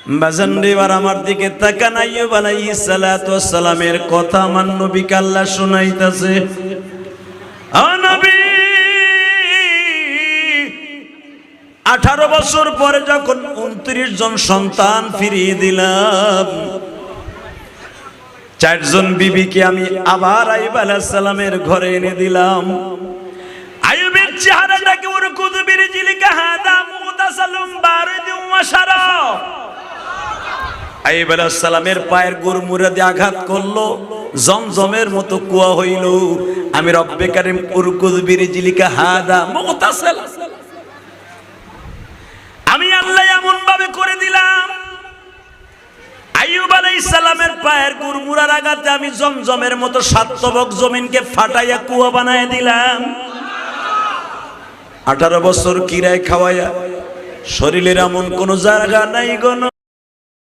বাজান রে এবার আমার দিকে তাকান, আইয়ুব আলাইহিস সালাতু ওয়াস সালামের কথা আমার নবীকে আল্লাহ শোনাইতাছে। ও নবী, 18 বছর পরে যখন 29 জন সন্তান ফিরিয়ে দিলাম, 4 জন বিবিকে আমি আবার আইয়ুব আলাইহিস সালামের ঘরে এনে দিলাম। আইয়ুবের চেহারাটাকে উরকুদ বিরজিলিকা হাদা মুতাসালুম বারিদুম ওয়া শারাব। আইয়ুব আলাইহিস সালামের পায়ের গুরমুরে দিয়ে আঘাত করলো, জমজমের মতো কুয়া হইল। আমি রব্বে কারীম উরকুদ বিরজিলিকা হাদা মুতাসাল, আমি আল্লাহ এমন ভাবে করে দিলাম, আইয়ুব আলাইহিস সালামের পায়ের গুরমুরার আঘাতে আমি জমজমের মতো 7 তবক জমিনকে ফাটাইয়া কুয়া বানায় দিলাম। 18 বছর কিরায় খাওয়াইয়া শরীরের এমন কোন জায়গা নাই গো